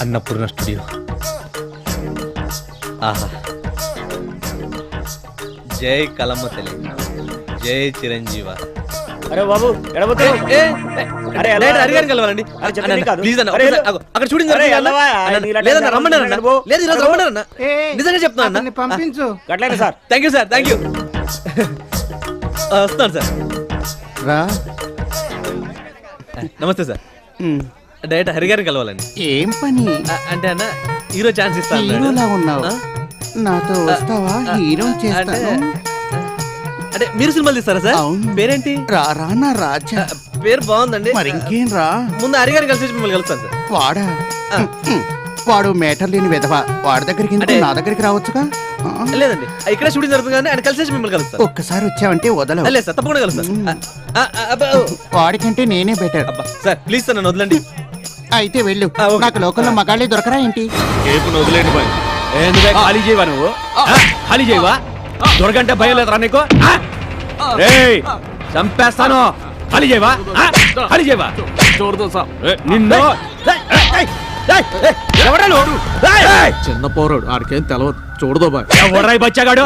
Annapurna studio. ఆహా. జై కలమ్మ తల్లి, జై చిరంజీవ. అరే బాబు ఎడబోతున్నావు? అరే హరిగారిని కలవాలండి. ప్లీజ్ అన్న, అక్కడ షూటింగ్ లేదన్నా, రమ్మన్నారన్న. లేదు ఈరోజు రమ్మన్నారన్న, నిజంగా చెప్తున్నా అన్న. పంపించు. గట్లనే sir. Thank you sir, thank you. వస్తాను సార్. రా. నమస్తే సార్. డైరెక్ట్ హరిగారిని కలవాలండి. ఏం పని? అంటే అన్న హీరో ఛాన్స్ ఇస్తాను. హీరోలా ఉన్నావు, నాతో వస్తావా? హీరో చేస్తాను. అంటే మీరు సినిమాలు తీస్తారా సార్? అవును. పేరేంటి? రారా నా రాజా. పేరు బాగుందండి. మరి ఇంకేం రా. ముందు హరిగారిని కలిసి మిమ్మల్ని కలుస్తాను సార్. వాడా? వాడు మేటర్ లేని విధవా. వాడి దగ్గరికి నా దగ్గరికి రావచ్చుగా. లేదండి, ఇక్కడ షూటింగ్ జరుగుతుంది కానీ ఆయన కలిసి మిమ్మల్ని కలుస్తాను. ఒక్కసారి వచ్చావంటే వదలవు. లేదు సార్, తప్పకుండా కలుస్తాను. వాడికంటే నేనే బెటర్. సార్ ప్లీజ్ సార్, నన్ను వదలండి. అయితే వెళ్ళు. నాకు లోకల్లో మగాళ్ళే దొరకరా ఏంటి? వదిలేండి బాయ్. ఖాళీ చేయవా నువ్వు? ఖాళీ చేయవా? దొరకంటే భయం లేదురా నీకు? చంపేస్తాను. ఖాళీ చేయవా? ఖాళీ చేయవా? నిన్ను చిన్న పోరాడు ఆడికేం తెలవదు. చూడదో బాయ్. ఎవడ్రాయి బచ్చాగాడు?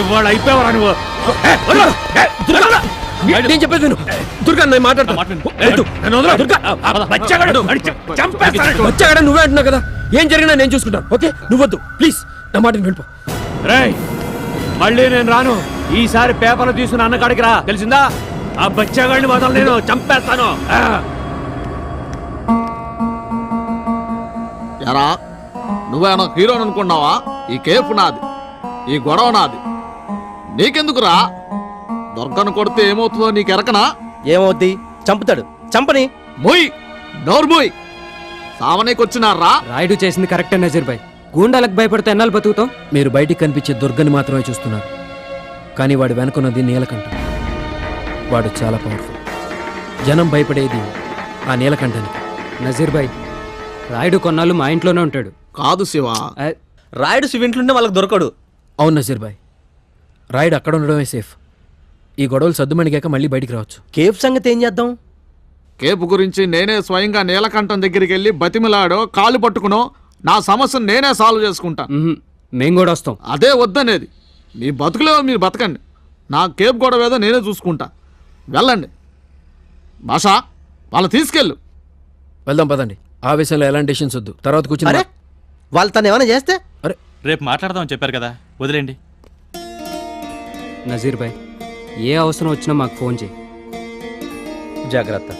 ఇవాళ అయిపోయావరా నువ్వు? నేను చెప్పేది విను. దుర్గా నేను మాట్లాడతా. బచ్చాగాడు నువ్వే అంటున్నావు కదా. ఏం జరిగినా నేను చూసుకుంటాను. ఓకే, నువ్వద్దు ప్లీజ్, నా మాట వినిపో. రేయ్ మళ్ళీ నేను రాను. ఈసారి పేపర్లు తీసుకుని అన్న కాడికి రా, తెలిసిందా? ఆ బచ్చాగాడిని వదలు, నేను చంపేస్తాను. ఎరా నువ్వేనా హీరోని అనుకున్నావా? ఈ కేఫ్ నాది, ఈ గొడవ నాది. నీకెందుకురా? దొరకను కొడితే ఏమవుతుందో నీకు ఎరకనా? ఏమవుద్ది? చంపుతాడు. చంపని. మొయ్ నోరు మొయ్. సావనీకొచ్చినారా? రాయుడు చేసింది కరెక్టే నజీర్ భాయ్. గూండాలకు భయపడితే ఎన్నాళ్ళు బతుకుతాం? మీరు బయటికి కనిపించే దుర్గని మాత్రమే చూస్తున్నారు, కానీ వాడు వెనుకున్నది నీలకంఠ. వాడు చాలా పవర్ఫుల్. జనం భయపడేది ఆ నీలకంఠానికి. నజీర్ భాయ్, రాయుడు కొన్నాళ్ళు మా ఇంట్లోనే ఉంటాడు. కాదు శివ, రాయుడు శివ ఇంట్లోనే వాళ్ళకి దొరకడు. అవును నజీర్ భాయ్, రాయుడు అక్కడ ఉండడమే సేఫ్. ఈ గొడవలు సద్దుమణిగాక మళ్ళీ బయటికి రావచ్చు. కేఫ్ సంగతి ఏం చేద్దాం? కేపు గురించి నేనే స్వయంగా నీలకంఠం దగ్గరికి వెళ్ళి బతిమిలాడో కాలు పట్టుకునో నా సమస్యను నేనే సాల్వ్ చేసుకుంటా. మేము కూడా వస్తాం. అదే వద్దనేది. మీ బతుకులేవో మీరు బతకండి, నా కేప్ గొడవ ఏదో నేనే చూసుకుంటా. వెళ్ళండి భాషా, వాళ్ళు తీసుకెళ్ళు. వెళ్దాం పదండి. ఆవేశంలో ఎలాంటి డెసిషన్స్ వద్దు. తర్వాత కూర్చుని వాళ్ళు తను ఏమైనా చేస్తే? అరే రేపు మాట్లాడదామని చెప్పారు కదా, వదిలేండి. నజీర్ భాయ్, ఏ అవసరం వచ్చినా మాకు ఫోన్ చేయి. జాగ్రత్త.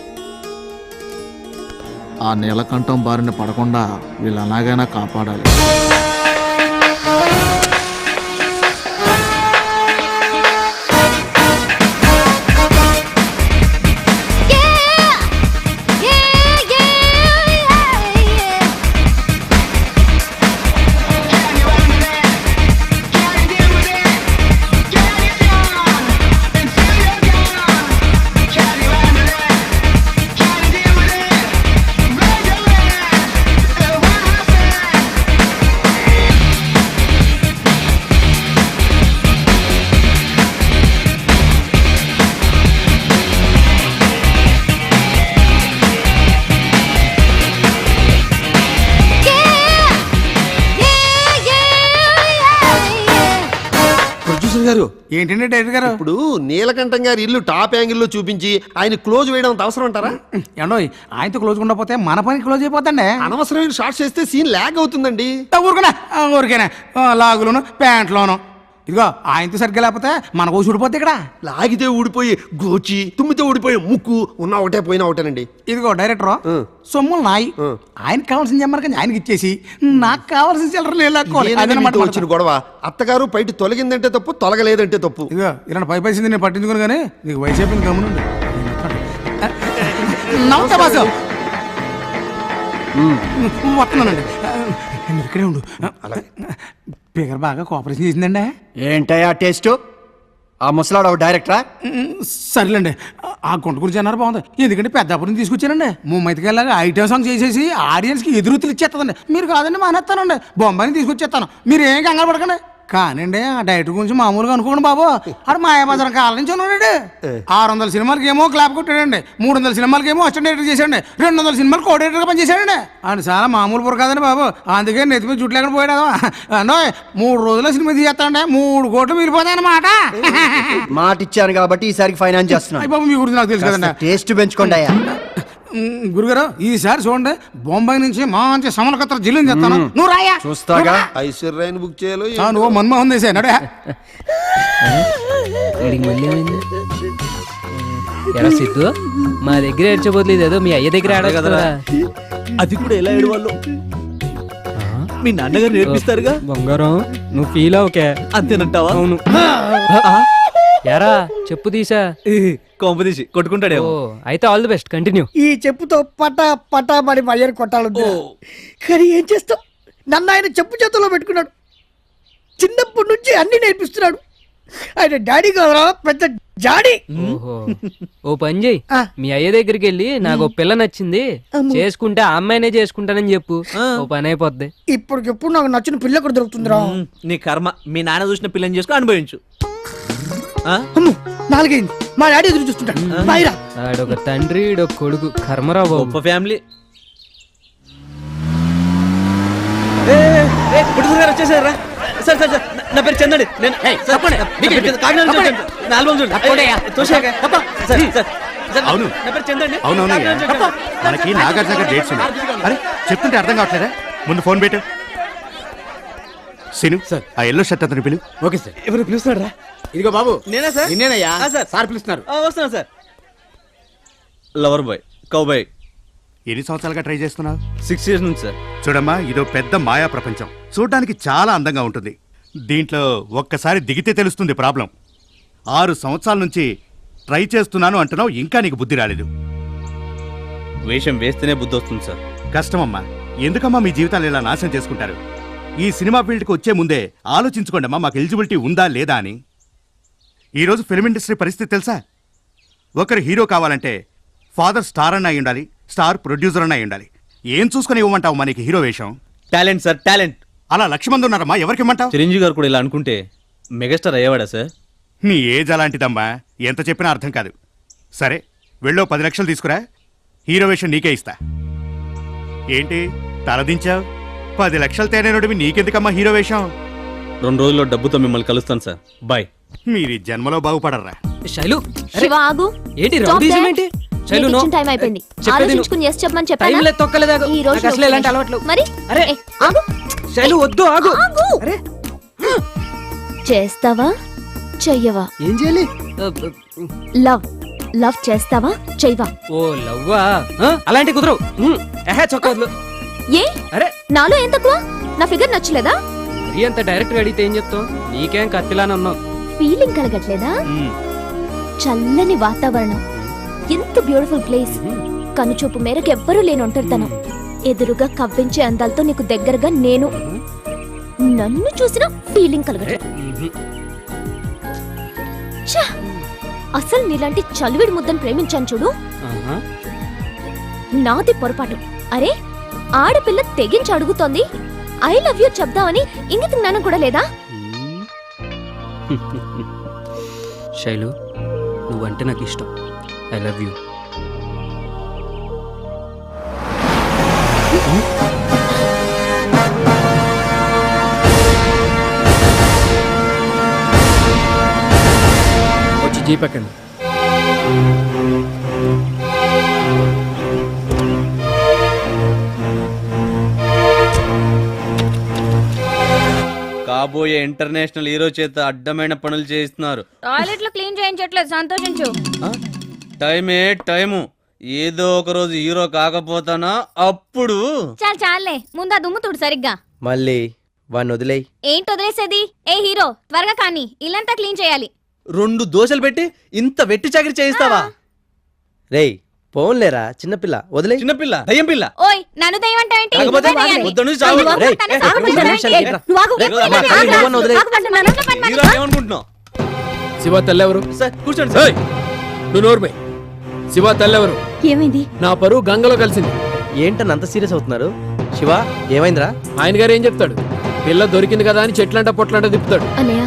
ఆ నీలకంఠం బారిన పడకుండా వీళ్ళు ఎలాగైనా కాపాడాలి. ఏంటంటే డైరెక్టర్ గారు, ఇప్పుడు నీలకంఠం గారి ఇల్లు టాప్ యాంగిల్లో చూపించి ఆయన క్లోజ్ వేయడం అంత అవసరం అంటారా? ఏండో ఆయనతో క్లోజ్ ఉండకపోతే మన పని క్లోజ్ అయిపోతండి. అనవసరమైన షార్ట్స్ చేస్తే సీన్ ల్యాగ్ అవుతుందండి. ఊరికేనా లాగులోను ప్యాంట్లోను. ఇదిగో ఆయనతో సరిగ్గా లేకపోతే మన కోసి ఊడిపోద్ది. ఇక్కడ లాగితే ఊడిపోయి గోచి, తుమ్మితే ఊడిపోయి ముక్కు, ఉన్న ఒకటే పోయినా ఒకటేనండి. ఇదిగో డైరెక్టర్, సొమ్ములు నాయి. ఆయనకి కావాల్సిన జమ్మర్ కానీ ఆయనకి ఇచ్చేసి నాకు కావాల్సిన చిల్లర వచ్చిన గొడవ. అత్తగారు బయట తొలగిందంటే తప్పు, తొలగలేదంటే తప్పు. ఇదిగో ఇలాంటి పై పైసింది నేను పట్టించుకోను, కానీ నీకు వయసు అయిపోయింది. గమనండి. నమస్తే బాసు, వస్తున్నానండి. ఇక్కడే ఉండు. ఫిగర్ బాగా కోఆపరేషన్ చేసిందండి. ఏంటయ్యా టేస్ట్? ఆ ముసలాడు ఒక డైరెక్టరా? సర్లేండి, ఆ గుంట గురించి అన్నారు బాగుంది. ఎందుకంటే పెద్దాపురం తీసుకొచ్చానండి. ముంబైకి వెళ్ళాక ఐటమ్ సాంగ్ చేసేసి ఆడియన్స్కి ఎదురుతులు ఇచ్చేస్తుందండి. మీరు కాదండి మానేస్తానండి, బొంబాయిని తీసుకొచ్చేస్తాను. మీరు ఏం కంగారు పడకండి. కానండి ఆ డైరెక్టర్ గురించి మామూలుగా అనుకోండి బాబు. ఆడు మాయాబజారం కాలం నుంచి ఉన్నాడు. 600 సినిమాలకి ఏమో క్లాప్ కొట్టాడండి, 300 సినిమాలకి ఏమో అసిస్టెంట్ డైరెక్టర్ చేశాడండి, 200 సినిమాలు కోఆర్డినేటర్గా పనిచేశాడండి. ఆయన చాలా మామూలు పుర కాదండి బాబు. అందుకే నెత్తి మీద జుట్లు ఎక్కడ పోయాడు అంటే 3 రోజుల్లో సినిమా తీసేస్తాడండి, 3 కోట్లు మిగిలిపోతాయి అన్నమాట. మాట ఇచ్చాను కాబట్టి ఈసారికి ఫైనాన్స్ చేస్తున్నాను. బాబు మీ గురించి నాకు తెలుసు కదండి. టేస్ట్ పెంచుకోండి అయ్యా. గురుగారు ఈసారి చూడండి, బొంబాయి నుంచి మంచి సమలకత్ర జిల్లని చెప్తాను. నువ్వు రాయా చూస్తాగా. ఐశ్వర్యాన్ని బుక్ చేయాలి. నువ్వు మన్మోహన్ దేశాయి నడే. మళ్ళీ ఏమైంది? ఎలా సిద్ధు మా దగ్గర ఏడ్చబోతులేదు, ఏదో మీ అయ్య దగ్గర ఆడ కదా. అది కూడా ఎలా ఏడవాళ్ళు మీ నాన్నగారు నేర్పిస్తారుగా. బంగారం నువ్వు ఫీల్ అవకే. అంతేనంటావా? అవును. యారా చెప్పు తీసా కాంపిటీసి కొట్టుకుంటాడే. అయితే ఆల్ ది బెస్ట్, కంటిన్యూ. ఈ చెప్పుతో పటా పటా మరి మయ్యని కొట్టాలి. కానీ ఏం చేస్తాం, నన్ను ఆయన చెప్పు చేతుల్లో పెట్టుకున్నాడు. చిన్నప్పటి నుంచి అన్ని నేర్పిస్తున్నాడు. ఆయన డాడీ కాదురా, పెద్ద జాడీ. ఓహో, ఓ పని చెయ్యి, మీ అయ్య దగ్గరికి వెళ్ళి నాకు పిల్ల నచ్చింది, చేసుకుంటే ఆ అమ్మాయినే చేసుకుంటానని చెప్పు, ఓ పని అయిపోద్ది. ఇప్పుడు నాకు నచ్చిన పిల్ల కూడా దొరుకుతుందిరా. నీ కర్మ, మీ నాన్న చూసిన పిల్లని చేసుకుని అనుభవించు. 4 అయింది, మా డాడీ ఎదురు చూస్తుంటాడు. బాయ్రా. ఆడొక తండ్రి ఈడొక కొడుకు, కర్మరా గొప్ప ఫ్యామిలీ. వచ్చేసారా సార్? సార్ నా పేరు చందండి. నేను అవును అవునవును, మనకి నాగార్జున గారి డేట్స్ ఉన్నాయి. అరే చెప్తుంటే అర్థం కావట్లేదా? ముందు ఫోన్ పెట్టు. సీను సార్, ఆ ఎల్లో షర్ట్ అతను పిలు. Okay sir. ఎవరు పిలుస్తున్నారా? ఇదిగో బాబు, నేనా సార్? నిన్నేనయ్యా సార్. సార్ పిలుస్తున్నారు. వస్తున్నా sir. Lover boy, cowboy. ఎన్ని సంవత్సరాలుగా ట్రై చేస్తున్నావు? 6 years నుంచి సార్. చూడమ్మా, ఇదో పెద్ద మాయా ప్రపంచం, చూడడానికి చాలా అందంగా ఉంటుంది. దీంట్లో ఒక్కసారి దిగితే తెలుస్తుంది ప్రాబ్లం. 6 సంవత్సరాల నుంచి ట్రై చేస్తున్నాను అంటున్నావు, ఇంకా నీకు బుద్ధి రాలేదు. వేషం వేస్తేనే బుద్ధి వస్తుంది సార్. కష్టమమ్మా, ఎందుకమ్మా మీ జీవితాలు ఇలా నాశనం చేసుకుంటారు? ఈ సినిమా ఫీల్డ్కి వచ్చే ముందే ఆలోచించుకోండి అమ్మా, మాకు ఎలిజిబిలిటీ ఉందా లేదా అని. ఈరోజు ఫిల్మ్ ఇండస్ట్రీ పరిస్థితి తెలుసా? ఒకరు హీరో కావాలంటే ఫాదర్ స్టార్ అన్న అయి ఉండాలి, స్టార్ ప్రొడ్యూసర్ అన్న అయి ఉండాలి. ఏం చూసుకుని ఇవ్వమంటావు మనకి హీరో వేషం? Talent sir, talent. అలా 1,00,000 మంది ఉన్నారమ్మా, ఎవరికి ఇవ్వమంటావు? చిరంజీవి గారు కూడా ఇలా అనుకుంటే మెగాస్టార్ అయ్యేవాడా సార్? నీ ఏజ్ అలాంటిదమ్మా, ఎంత చెప్పినా అర్థం కాదు. సరే వెళ్ళో 10 లక్షలు తీసుకురా, హీరో వేషం నీకే ఇస్తా. ఏంటి తలదించావు? 10 లక్షలు తేనోడివి నీకెందుకమ్మా హీరో వేషం? 2 రోజుల్లో డబ్బుతో మిమ్మల్ని కలుస్తాను సార్. బాయ్. మీరు జన్మలో బాగుపడరా. శైలు శివ ఆగు. ఏంటి రౌడీజం ఏంటి? శైలు నో, టైం అయిపోయింది. చెప్పేది ఆలోచించుకుని చేసి చెప్పమని టైం చెప్పానా? లేదు, తొక్కలేదాగు. ఈ రోజు నాకు అసలు ఎలాంటి అలవాట్లు. మరి అరే ఆగు. శైలు వద్దు, ఆగు. అరే చేస్తావా చెయ్యవా? ఏం చేయాలి? లవ్ లవ్ చేస్తావా చెయ్యవా? ఓ లవ్వా? అలాంటి కుదరవు. చొక్కా వదులు. ఏ అరే నాలో ఏం తక్కువ? నా ఫిగర్ నచ్చలేదా? మరీ అంత డైరెక్ట్ గా అడిగితే ఏం చెప్తావు? నీకేం కత్తిలానే ఉన్నావు. ఫీలింగ్ కలగట్లేదా? చల్లని వాతావరణం, ఎంత బ్యూటిఫుల్ ప్లేస్, కనుచూపు మేరకు ఎవ్వరూ లేని ఒంటరితనం, ఎదురుగా కవ్వించే అందాలతో నీకు దగ్గరగా నేను, నన్ను చూసిన ఫీలింగ్ కలగట్లేదు. అసలు నీలాంటి చలివిడి ముద్దను ప్రేమించాను చూడు, నాది పొరపాటు. అరే ఆడపిల్ల తెగించి అడుగుతోంది, ఐ లవ్ యూ చెప్దామని ఇంగిత జ్ఞానం కూడా లేదా? శైలు, నువ్వంటే నాకు ఇష్టం. I love you. వచ్చి జీపకండి. కాబోయే ఇంటర్నేషనల్ హీరో చేత అడ్డమైన పనులు చేయిస్తున్నారు. టాయిలెట్లు క్లీన్ చేయించట్లేదు, సంతోషించు. టైమే టైము, ఏదో ఒక రోజు హీరో కాకపోతానా అప్పుడు. చాలే ముందు ఆ దుమ్ము తుడు సరిగ్గా. మళ్ళీ వాడిని వదిలేయి. ఏంటి వదిలేసేది? ఏ హీరో త్వరగా కానీ, ఇల్లంతా క్లీన్ చేయాలి. 2 దోశలు పెట్టి ఇంత వెట్టి చాకరీ చేయిస్తావా? రేయ్ పోన్లేరా, చిన్నపిల్ల వదిలే. చిన్నపిల్ల, దయ్యం పిల్ల. ఓయ్ నన్ను దయ్యమంటావేంటి? కాకపోతే వద్దను చావు. హీరో ఏమనుకుంటున్నావు? శివ తెల్లెవరు? సార్ కూర్చోండి సార్. నువ్వు నోర్మై. శివ తెల్లెవరు? ఏమైంది? నా పరువు గంగలో కలిసింది. ఏంటని అంత సీరియస్ అవుతున్నారు? శివ ఏమైందిరా? ఆయన గారు ఏం చెప్తాడు? పిల్ల దొరికింది కదా అని చెట్లంట పొట్లంట తిప్పుతాడు. అన్నయ్య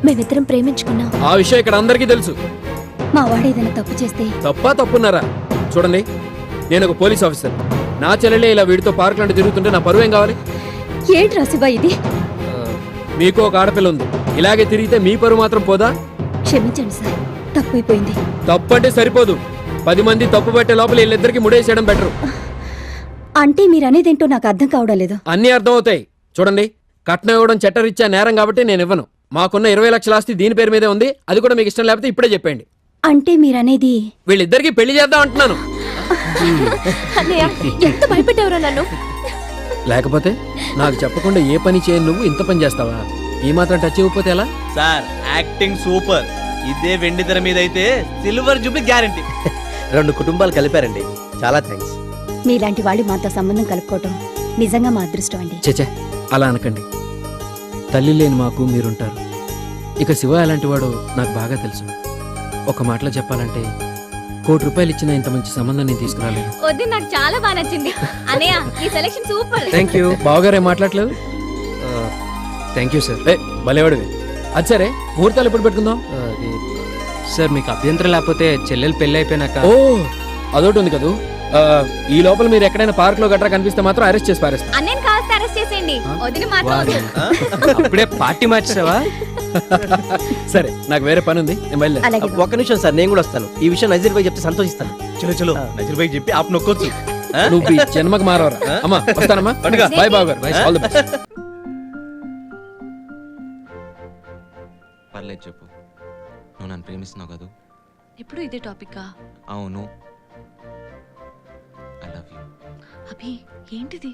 మేమిద్దరం ప్రేమించుకున్నాం. ఆ విషయం ఇక్కడ అందరికీ తెలుసు. మా వాడు ఏదైనా తప్పు చేస్తే తప్పున్నారా? చూడండి, నేను ఒక పోలీస్ ఆఫీసర్. నా చెల్లెలే ఇలా వీడితో పార్కులంటే తిరుగుతుంటే నా పరువు ఏం కావాలి? ఏంటి రాసిబా ఇది? మీకు ఒక ఆడపిల్ల ఉంది, ఇలాగే తిరిగితే మీ పరువు మాత్రం పోదా? క్షమించండి సార్, తప్పైపోయింది. తప్పు అంటే సరిపోదు, 10 మంది తప్పు పట్టే లోపల వీళ్ళిద్దరికి ముడేసేయడం బెటర్. అంటే మీరు అనేదేంటో నాకు అర్థం కావడం లేదు. అన్నీ అర్థం అవుతాయి. చూడండి, కట్నం ఇవ్వడం చట్టరీత్యా నేరం కాబట్టి నేను ఇవ్వను. మాకున్న 20 లక్షల ఆస్తి దీని పేరు మీదే ఉంది. అది కూడా మీకు ఇష్టం లేకపోతే ఇప్పుడే చెప్పండి. అంటే మీరనేది వీళ్ళిద్దరికి పెళ్లి చేద్దాం అంటున్నాను. ఎంత భయపెట్టావురా నన్ను? లేకపోతే నాకు చెప్పకుండా ఏ పని చేయను నువ్వు ఇంత పని చేస్తావా? ఈ మాత్రం టచ్ ఇవ్వకపోతే ఎలా? Sir acting super. ఇదే వెండి తెర మీద అయితే సిల్వర్ జూబ్లీ గ్యారంటీ. 2 కుటుంబాలు కలిపారండి, చాలా థ్యాంక్స్. మీలాంటి వాళ్ళు మాతో సంబంధం కలుపుకోవటం నిజంగా మా అదృష్టం అండి. చేచే అలా అనకండి. తల్లి లేని మాకు మీరుంటారు. ఇక శివ ఎలాంటి వాడు నాకు బాగా తెలుసు. ఒక మాటలో చెప్పాలంటే 1 కోటి రూపాయలు ఇచ్చిన ఇంత మంచి సంబంధం నేను తీసుకురాలేదు. వద్దు, నాకు చాలా బాగా నచ్చింది అన్నయ్య, ఈ సెలక్షన్ సూపర్. Thank you. బావగారు ఏం మాట్లాడలేదు? Thank you sir. భలేవాడివి. అది సరే, ముహూర్తాలు ఎప్పుడు పెట్టుకుందాం? సార్ మీకు అభ్యంతరం లేకపోతే చెల్లెలు పెళ్లి అయిపోయినాక. ఓ అదొకటి ఉంది కదా. ఈ లోపల మీరు ఎక్కడైనా పార్క్ లో గట్రా కనిపిస్తే మాత్రం అరెస్ట్ చేసి పారేస్తాను. అన్నయ్యని కాస్త అరెస్ట్ చేసేయండి, వదిన మాత్రం. అప్పుడే పార్టీ మార్చేసావా? సరే, నాకు వేరే పని ఉంది, నేను బయలుదేరు. ఒక్క నిమిషం సార్, నేను కూడా వస్తాను. ఈ విషయం నజీర్ భాయ్ చెప్తే సంతోషిస్తాను. చలో నజీర్ భాయ్ చెప్పి ఆప్ నొక్కొచ్చు. నువ్వు ఈ జన్మకు మారవరా? అమ్మా వస్తానమ్మా. బాయ్ బావగారు. All the best. పర్లేదు చెప్పు, నువ్వు నన్ను ప్రేమిస్తున్నావు కదా? ఎప్పుడు ఇదే టాపిక్కా? అవును, ఐ లవ్ యూ. అభి ఏంటిది?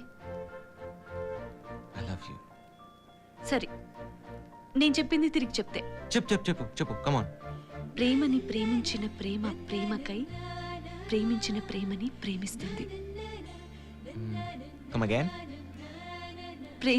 I love you. సరే, నేను చెప్పింది తిరిగి చెప్తే. చెప్పు చెప్పు చెప్పు చెప్పు, కమాన్. ప్రేమని ప్రేమించిన ప్రేమ ప్రేమకై ప్రేమించిన ప్రేమని ప్రేమిస్తుంది. Come again.